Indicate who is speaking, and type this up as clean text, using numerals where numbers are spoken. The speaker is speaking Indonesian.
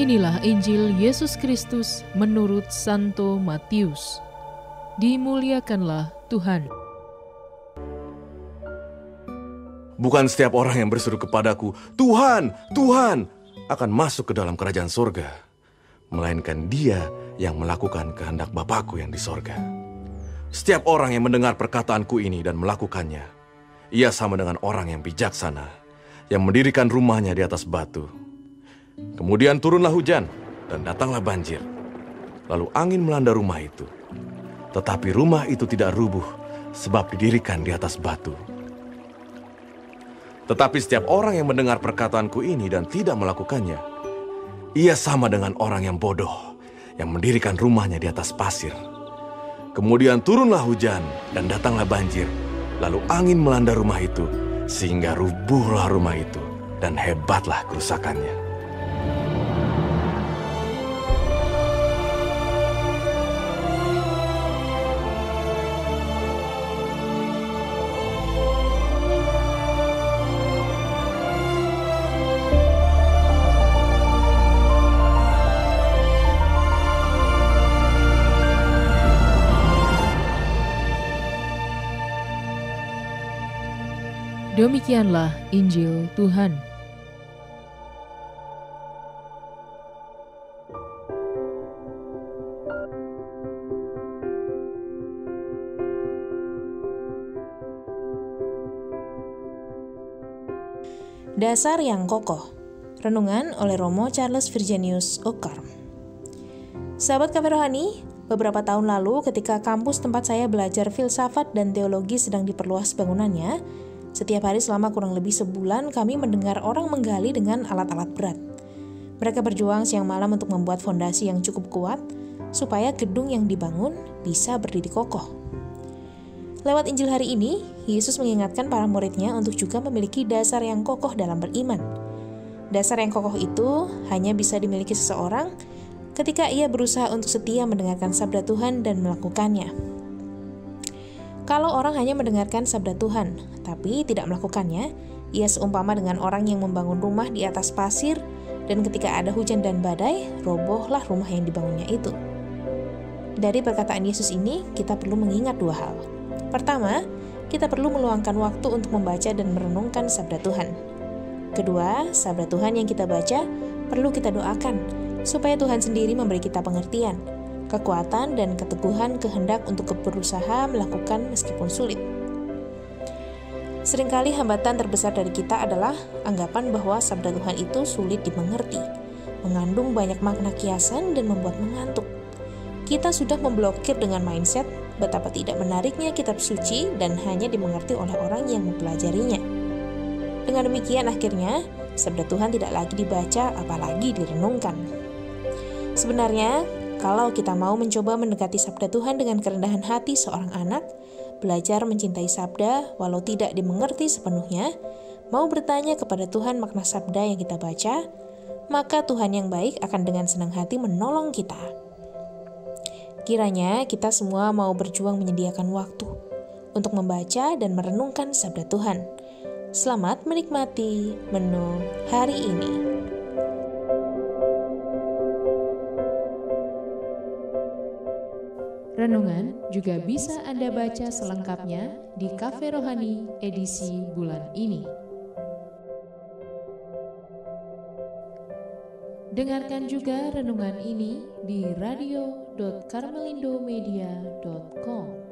Speaker 1: Inilah Injil Yesus Kristus menurut Santo Matius. Dimuliakanlah Tuhan.
Speaker 2: Bukan setiap orang yang berseru kepadaku, Tuhan, Tuhan, akan masuk ke dalam kerajaan surga, melainkan dia yang melakukan kehendak Bapa-Ku yang di sorga. Setiap orang yang mendengar perkataanku ini dan melakukannya, ia sama dengan orang yang bijaksana, yang mendirikan rumahnya di atas batu. Kemudian turunlah hujan dan datanglah banjir. Lalu angin melanda rumah itu. Tetapi rumah itu tidak rubuh sebab didirikan di atas batu. Tetapi setiap orang yang mendengar perkataanku ini dan tidak melakukannya, ia sama dengan orang yang bodoh, yang mendirikan rumahnya di atas pasir. Kemudian turunlah hujan dan datanglah banjir. Lalu angin melanda rumah itu, sehingga rubuhlah rumah itu dan hebatlah kerusakannya.
Speaker 1: Demikianlah Injil Tuhan.
Speaker 3: Dasar yang kokoh. Renungan oleh Romo Charles Virginius Ocarm. Sahabat Cafe Rohani, beberapa tahun lalu ketika kampus tempat saya belajar filsafat dan teologi sedang diperluas bangunannya, setiap hari selama kurang lebih sebulan kami mendengar orang menggali dengan alat-alat berat. Mereka berjuang siang malam untuk membuat fondasi yang cukup kuat supaya gedung yang dibangun bisa berdiri kokoh. Lewat Injil hari ini, Yesus mengingatkan para muridnya untuk juga memiliki dasar yang kokoh dalam beriman. Dasar yang kokoh itu hanya bisa dimiliki seseorang ketika ia berusaha untuk setia mendengarkan sabda Tuhan dan melakukannya. Kalau orang hanya mendengarkan sabda Tuhan, tapi tidak melakukannya, ia seumpama dengan orang yang membangun rumah di atas pasir, dan ketika ada hujan dan badai, robohlah rumah yang dibangunnya itu. Dari perkataan Yesus ini, kita perlu mengingat dua hal. Pertama, kita perlu meluangkan waktu untuk membaca dan merenungkan sabda Tuhan. Kedua, sabda Tuhan yang kita baca perlu kita doakan, supaya Tuhan sendiri memberi kita pengertian, kekuatan dan keteguhan kehendak untuk berusaha melakukan meskipun sulit. Seringkali hambatan terbesar dari kita adalah anggapan bahwa sabda Tuhan itu sulit dimengerti, mengandung banyak makna kiasan dan membuat mengantuk. Kita sudah memblokir dengan mindset betapa tidak menariknya kitab suci dan hanya dimengerti oleh orang yang mempelajarinya. Dengan demikian akhirnya sabda Tuhan tidak lagi dibaca apalagi direnungkan. Sebenarnya, kalau kita mau mencoba mendekati sabda Tuhan dengan kerendahan hati seorang anak, belajar mencintai sabda walau tidak dimengerti sepenuhnya, mau bertanya kepada Tuhan makna sabda yang kita baca, maka Tuhan yang baik akan dengan senang hati menolong kita. Kiranya kita semua mau berjuang menyediakan waktu untuk membaca dan merenungkan sabda Tuhan. Selamat menikmati menu hari ini.
Speaker 1: Renungan juga bisa Anda baca selengkapnya di Cafe Rohani edisi bulan ini. Dengarkan juga renungan ini di radio.carmelindomedia.com.